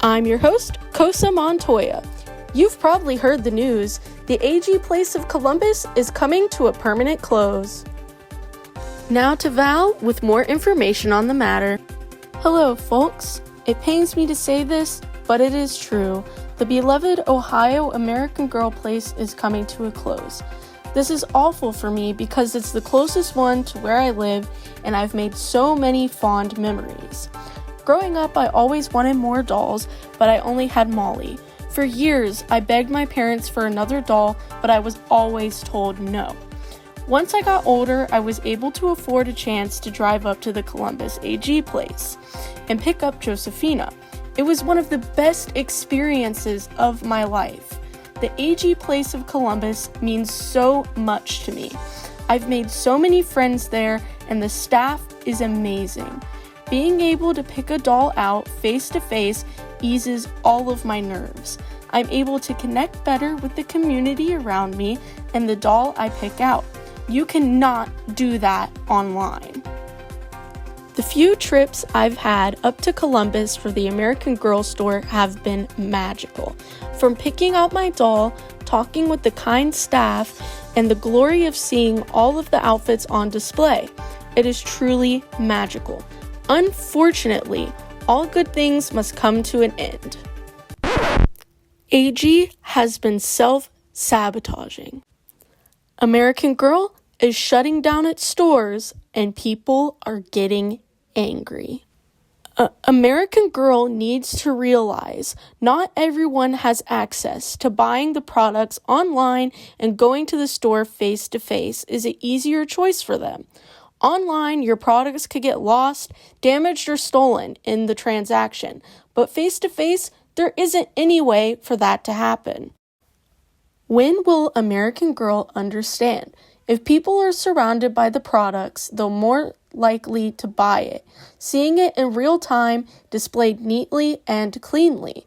I'm your host, Kosa Montoya. You've probably heard the news. The AG Place of Columbus is coming to a permanent close. Now to Val with more information on the matter. Hello, folks. It pains me to say this, but it is true. The beloved Ohio American Girl Place is coming to a close. This is awful for me because it's the closest one to where I live, and I've made so many fond memories. Growing up, I always wanted more dolls, but I only had Molly. For years, I begged my parents for another doll, but I was always told no. Once I got older, I was able to afford a chance to drive up to the Columbus AG Place and pick up Josephina. It was one of the best experiences of my life. The AG Place of Columbus means so much to me. I've made so many friends there, and the staff is amazing. Being able to pick a doll out face to face eases all of my nerves. I'm able to connect better with the community around me and the doll I pick out. You cannot do that online. The few trips I've had up to Columbus for the American Girl store have been magical. From picking out my doll, talking with the kind staff, and the glory of seeing all of the outfits on display. It is truly magical. Unfortunately, all good things must come to an end. AG has been self-sabotaging. American Girl is shutting down its stores and people are getting angry. American Girl needs to realize not everyone has access to buying the products online, and going to the store face to face is an easier choice for them. Online, your products could get lost, damaged, or stolen in the transaction, but face-to-face, there isn't any way for that to happen. When will American Girl understand? If people are surrounded by the products, they're more likely to buy it, seeing it in real time, displayed neatly and cleanly.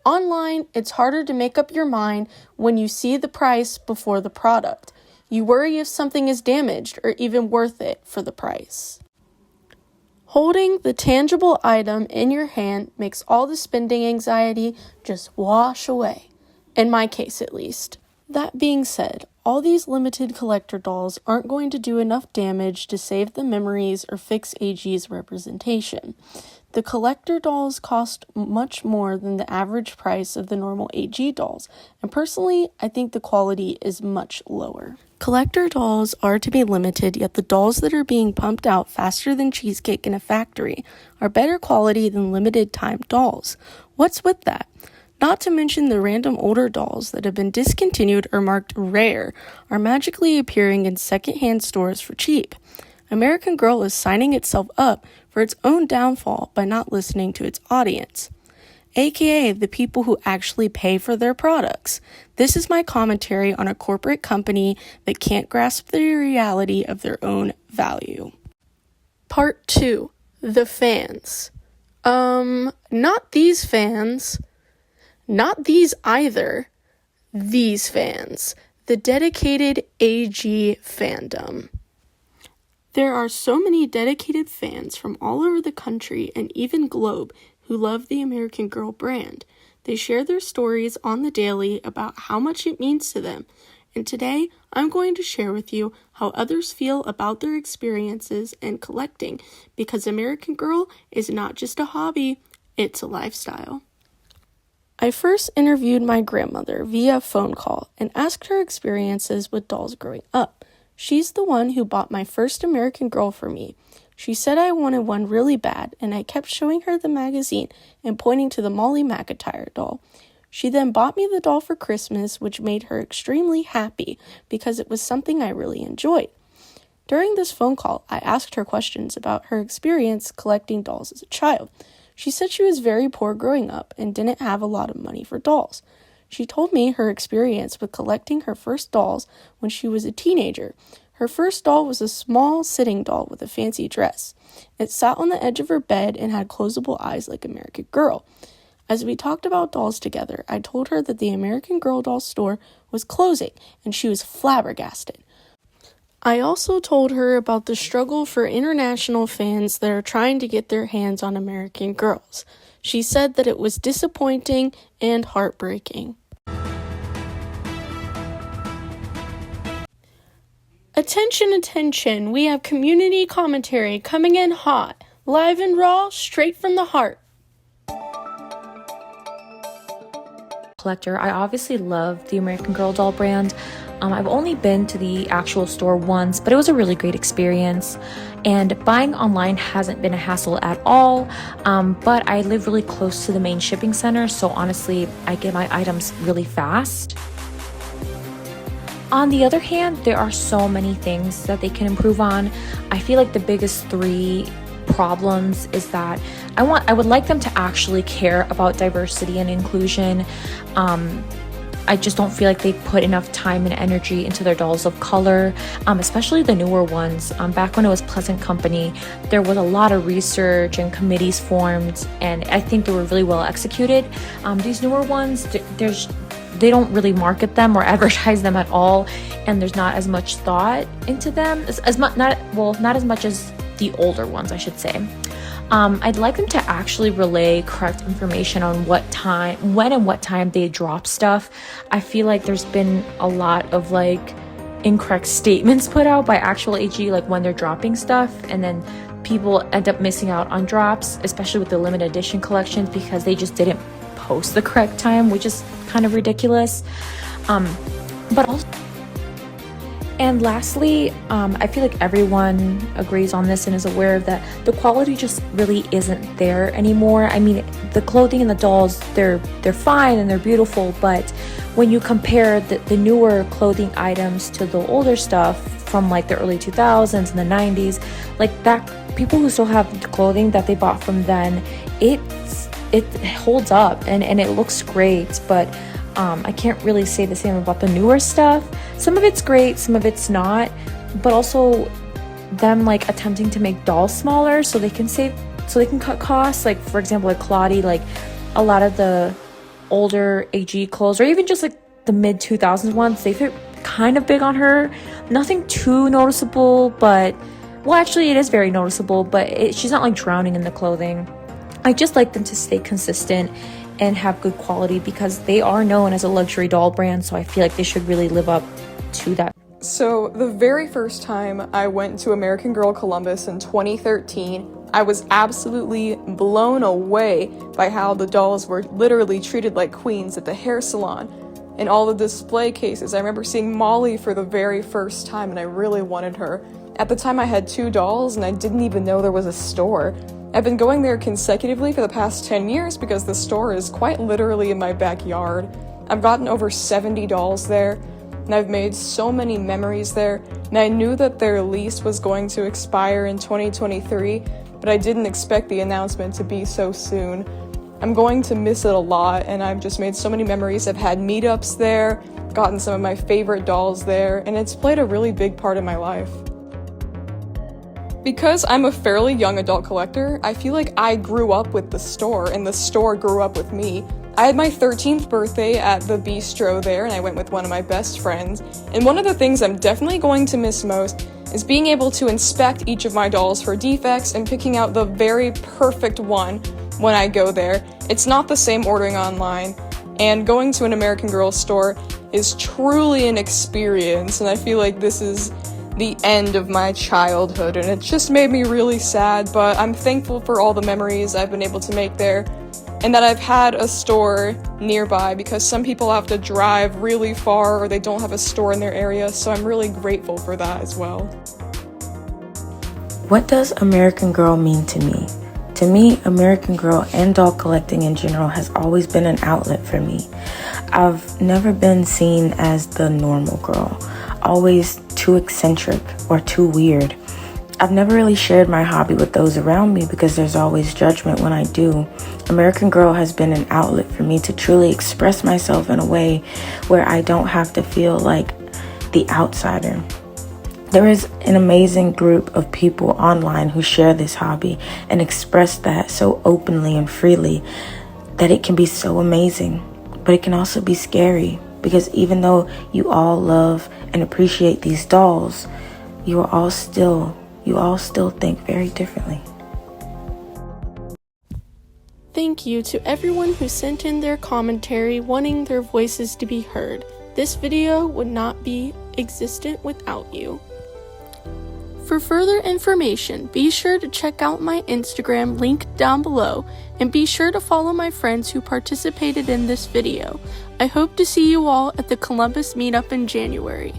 Online, it's harder to make up your mind when you see the price before the product. You worry if something is damaged or even worth it for the price. Holding the tangible item in your hand makes all the spending anxiety just wash away, in my case at least. That being said, all these limited collector dolls aren't going to do enough damage to save the memories or fix AG's representation. The collector dolls cost much more than the average price of the normal AG dolls, and personally, I think the quality is much lower. Collector dolls are to be limited, yet the dolls that are being pumped out faster than cheesecake in a factory are better quality than limited time dolls. What's with that? Not to mention the random older dolls that have been discontinued or marked rare are magically appearing in secondhand stores for cheap. American Girl is signing itself up for its own downfall by not listening to its audience, aka the people who actually pay for their products. This is my commentary on a corporate company that can't grasp the reality of their own value. Part 2. The fans. Not these fans. Not these either. These fans. The dedicated AG fandom. There are so many dedicated fans from all over the country and even globe who love the American Girl brand. They share their stories on the daily about how much it means to them. And today, I'm going to share with you how others feel about their experiences and collecting, because American Girl is not just a hobby, it's a lifestyle. I first interviewed my grandmother via phone call and asked her experiences with dolls growing up. She's the one who bought my first American Girl for me. She said I wanted one really bad, and I kept showing her the magazine and pointing to the Molly McIntyre doll. She then bought me the doll for Christmas, which made her extremely happy because it was something I really enjoyed. During this phone call, I asked her questions about her experience collecting dolls as a child. She said she was very poor growing up and didn't have a lot of money for dolls. She told me her experience with collecting her first dolls when she was a teenager. Her first doll was a small sitting doll with a fancy dress. It sat on the edge of her bed and had closable eyes like American Girl. As we talked about dolls together, I told her that the American Girl doll store was closing, and she was flabbergasted. I also told her about the struggle for international fans that are trying to get their hands on American Girls. She said that it was disappointing and heartbreaking. Attention, attention, we have community commentary coming in hot, live and raw, straight from the heart. Collector. I obviously love the American Girl doll brand. I've only been to the actual store once, but it was a really great experience. And buying online hasn't been a hassle at all, but I live really close to the main shipping center, so honestly, I get my items really fast. On the other hand, there are so many things that they can improve on. I feel like the biggest three problems is that I would like them to actually care about diversity and inclusion. I just don't feel like they put enough time and energy into their dolls of color, especially the newer ones. Back when it was Pleasant Company, there was a lot of research and committees formed, and I think they were really well executed. These newer ones, they don't really market them or advertise them at all, and there's not as much thought into them, not as much as the older ones, I should say. I'd like them to actually relay correct information on when and what time they drop stuff. I feel like there's been a lot of incorrect statements put out by actual AG, when they're dropping stuff, and then people end up missing out on drops, especially with the limited edition collections, because they just didn't post the correct time, which is kind of ridiculous. And lastly, I feel like everyone agrees on this and is aware that the quality just really isn't there anymore. I mean, the clothing and the dolls, they're fine and they're beautiful, but when you compare the newer clothing items to the older stuff from the early 2000s and the 90s, people who still have the clothing that they bought from then, it holds up and it looks great, but I can't really say the same about the newer stuff. Some of it's great, some of it's not, but also them attempting to make dolls smaller so they can cut costs. For example, Claudie, a lot of the older AG clothes, or even just the mid 2000s ones, they fit kind of big on her. Nothing too noticeable, but actually it is very noticeable, but she's not drowning in the clothing. I just like them to stay consistent and have good quality, because they are known as a luxury doll brand, so I feel like they should really live up to that. So the very first time I went to American Girl Columbus in 2013, I was absolutely blown away by how the dolls were literally treated like queens at the hair salon. And all the display cases, I remember seeing Molly for the very first time and I really wanted her. At the time I had 2 dolls and I didn't even know there was a store. I've been going there consecutively for the past 10 years because the store is quite literally in my backyard. I've gotten over 70 dolls there, and I've made so many memories there, and I knew that their lease was going to expire in 2023, but I didn't expect the announcement to be so soon. I'm going to miss it a lot, and I've just made so many memories. I've had meetups there, gotten some of my favorite dolls there, and it's played a really big part in my life. Because I'm a fairly young adult collector, I feel like I grew up with the store, and the store grew up with me. I had my 13th birthday at the bistro there, and I went with one of my best friends. And one of the things I'm definitely going to miss most is being able to inspect each of my dolls for defects and picking out the very perfect one when I go there. It's not the same ordering online, and going to an American Girl store is truly an experience, and I feel like this is the end of my childhood, and it just made me really sad, but I'm thankful for all the memories I've been able to make there, and that I've had a store nearby, because some people have to drive really far or they don't have a store in their area, so I'm really grateful for that as well. What does American Girl mean to me? To me, American Girl and doll collecting in general has always been an outlet for me. I've never been seen as the normal girl, always too eccentric or too weird. I've never really shared my hobby with those around me because there's always judgment when I do. American Girl has been an outlet for me to truly express myself in a way where I don't have to feel like the outsider. There is an amazing group of people online who share this hobby and express that so openly and freely that it can be so amazing, but it can also be scary, because even though you all love and appreciate these dolls, you all still think very differently. thank you to everyone who sent in their commentary wanting their voices to be heard. This video would not be existent without you. For further information, be sure to check out my Instagram linked down below, and be sure to follow my friends who participated in this video. I hope to see you all at the Columbus meetup in January.